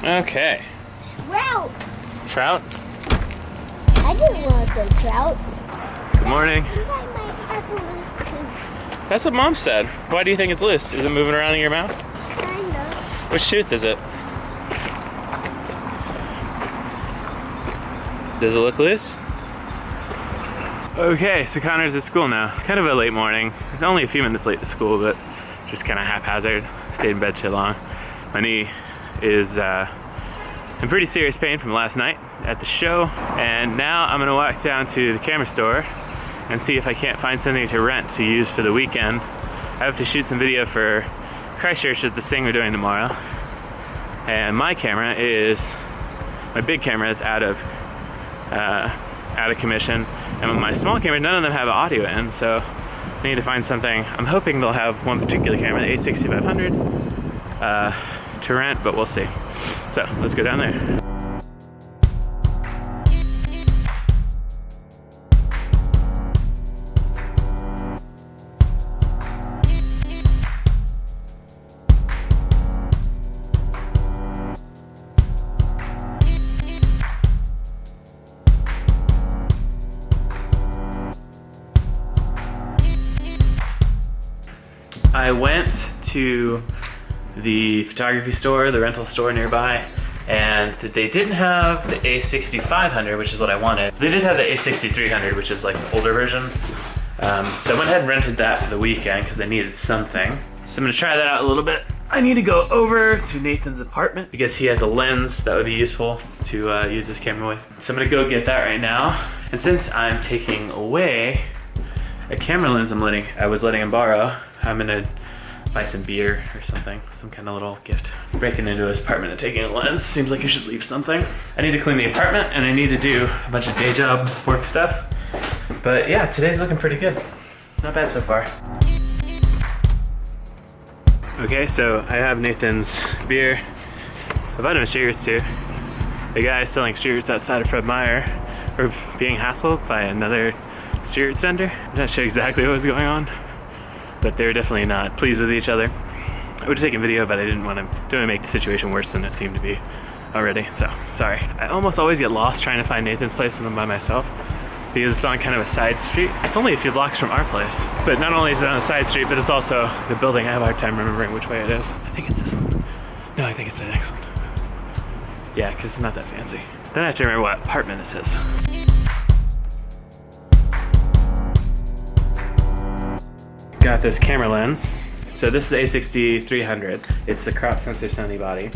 Okay. Trout. Trout? I didn't want some trout. Good morning. That might have a loose tooth. That's what Mom said. Why do you think it's loose? Is it moving around in your mouth? Kind of. Which tooth is it? Does it look loose? Okay, so Connor's at school now. Kind of a late morning. It's only a few minutes late to school, but just kind of haphazard. Stayed in bed too long. My knee is in pretty serious pain from last night at the show, and now I'm gonna walk down to the camera store and see if I can't find something to rent to use for the weekend. I have to shoot some video for Christchurch at this thing we're doing tomorrow, and my big camera is out of commission, and my small camera, none of them have audio in, so I need to find something. I'm hoping they'll have one particular camera, the a6500, to rent, but we'll see. So let's go down there. I went to the photography store, the rental store nearby, and they didn't have the a6500, which is what I wanted. They did have the a6300, which is like the older version. So I went ahead and rented that for the weekend because I needed something. So I'm gonna try that out a little bit. I need to go over to Nathan's apartment because he has a lens that would be useful to use this camera with. So I'm gonna go get that right now. And since I'm taking away a camera lens I was letting him borrow, I'm gonna buy some beer or something, some kind of little gift. Breaking into his apartment and taking a lens, seems like you should leave something. I need to clean the apartment and I need to do a bunch of day job work stuff. But yeah, today's looking pretty good. Not bad so far. Okay, so I have Nathan's beer. I bought him shirts too. The guy selling shirts outside of Fred Meyer were being hassled by another shirts vendor. I'm not sure exactly what was going on, but they were definitely not pleased with each other. I would have taken video, but I didn't want to make the situation worse than it seemed to be already, so sorry. I almost always get lost trying to find Nathan's place when I'm by myself because it's on kind of a side street. It's only a few blocks from our place, but not only is it on a side street, but it's also the building. I have a hard time remembering which way it is. I think it's this one. No, I think it's the next one. Yeah, because it's not that fancy. Then I have to remember what apartment it says. Got this camera lens. So this is the a6300. It's the crop sensor Sony body.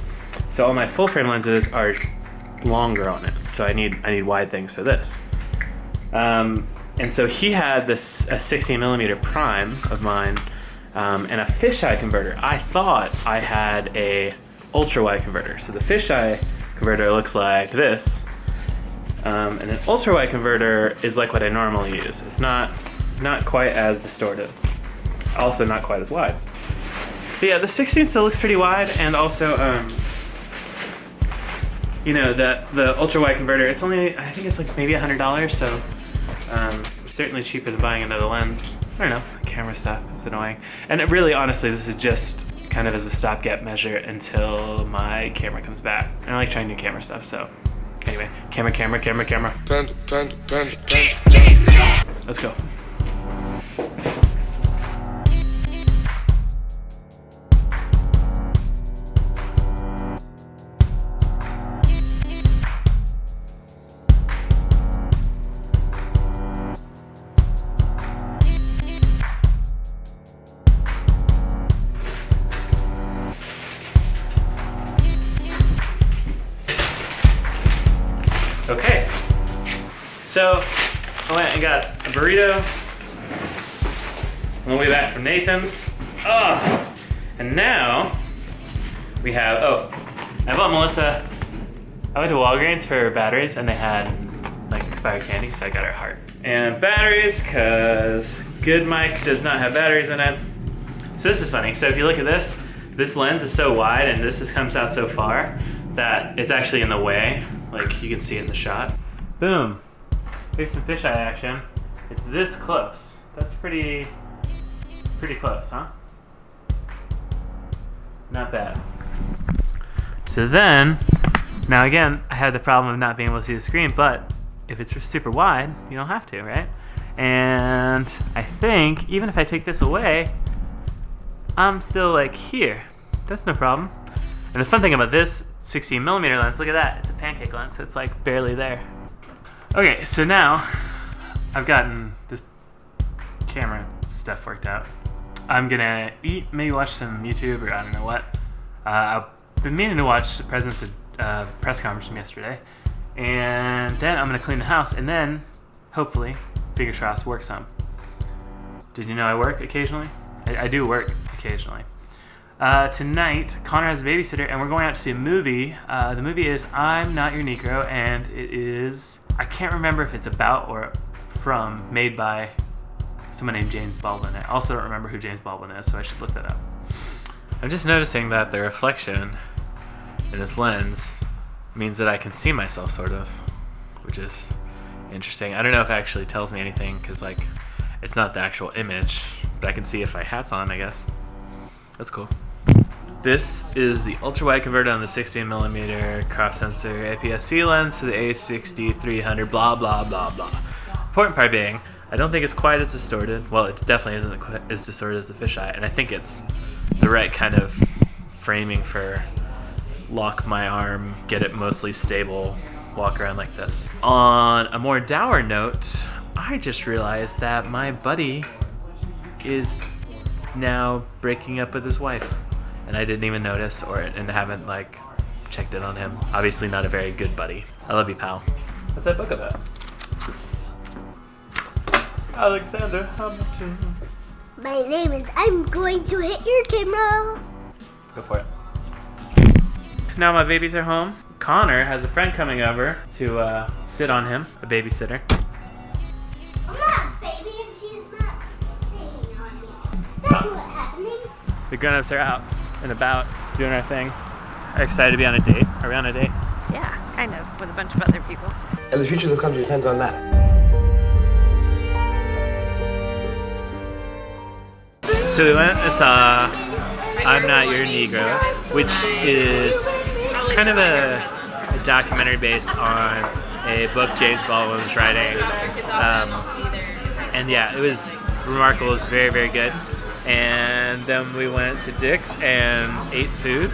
So all my full frame lenses are longer on it. So I need wide things for this. And so he had a 16mm prime of mine and a fisheye converter. I thought I had a ultra wide converter. So the fisheye converter looks like this, and an ultra wide converter is like what I normally use. It's not quite as distorted. Also not quite as wide. But yeah, the 16 still looks pretty wide, and also, you know, the ultra wide converter, it's only, I think it's like maybe $100, so certainly cheaper than buying another lens. I don't know, camera stuff, it's annoying. And it really, honestly, this is just kind of as a stopgap measure until my camera comes back. And I like trying new camera stuff, so anyway, camera. Let's go. Okay, so I went and got a burrito on the way back from Nathan's. Oh, and now we have, I bought Melissa, I went to Walgreens for batteries and they had like expired candy, so I got her heart. And batteries, cause good mic does not have batteries in it. So this is funny, so if you look at this lens is so wide and this comes out so far that it's actually in the way. Like, you can see it in the shot. Boom. Here's some fisheye action. It's this close. That's pretty close, huh? Not bad. So then, Now again, I had the problem of not being able to see the screen, but if it's super wide, you don't have to, right? And I think even if I take this away, I'm still like here. That's no problem. And the fun thing about this 16mm lens, look at that, it's a pancake lens, it's like barely there. Okay, so now I've gotten this camera stuff worked out. I'm gonna eat, maybe watch some YouTube or I don't know what. I've been meaning to watch the president's press conference from yesterday. And then I'm gonna clean the house and then, hopefully, fingers crossed, work some. Did you know I work occasionally? I do work occasionally. Tonight, Connor has a babysitter and we're going out to see a movie. The movie is I'm Not Your Negro, and it is, I can't remember if it's about or from, made by someone named James Baldwin. I also don't remember who James Baldwin is, so I should look that up. I'm just noticing that the reflection in this lens means that I can see myself, sort of, which is interesting. I don't know if it actually tells me anything, because like, it's not the actual image, but I can see if my hat's on, I guess. That's cool. This is the ultra-wide converted on the 16mm crop sensor APS-C lens to the a6300, blah, blah, blah, blah. Important part being, I don't think it's quite as distorted. Well, it definitely isn't quite as distorted as the fisheye, and I think it's the right kind of framing for lock my arm, get it mostly stable, walk around like this. On a more dour note, I just realized that my buddy is now breaking up with his wife, and I didn't even notice and haven't like checked in on him. Obviously not a very good buddy. I love you, pal. What's that book about? Alexander Hamilton. My name is I'm going to hit your camera. Go for it. Now my babies are home. Connor has a friend coming over to sit on him, a babysitter. I'm not a baby and she's not sitting on me. That's what's happening. The grown-ups are out and about doing our thing. Excited to be on a date. Are we on a date? Yeah, kind of, with a bunch of other people. And the future of the country depends on that. So we went and saw I'm Not Your Negro, which is kind of a documentary based on a book James Baldwin was writing. And yeah, it was remarkable. It was very, very good. And then we went to Dick's and ate food.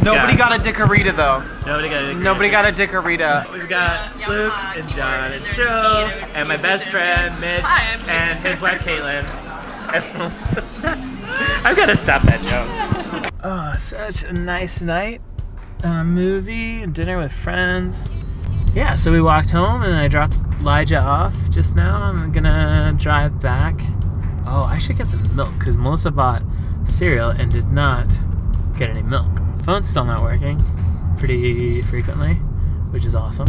Nobody got a dickarita though. Nobody got a Nobody got a dickarita. We've got Luke and John and Joe and my best friend Mitch and his wife Caitlin. I've got to stop that joke. Oh, such a nice night. Movie and dinner with friends. Yeah, so we walked home and I dropped Elijah off just now. I'm gonna drive back. Oh, I should get some milk because Melissa bought cereal and did not get any milk. Phone's still not working pretty frequently, which is awesome.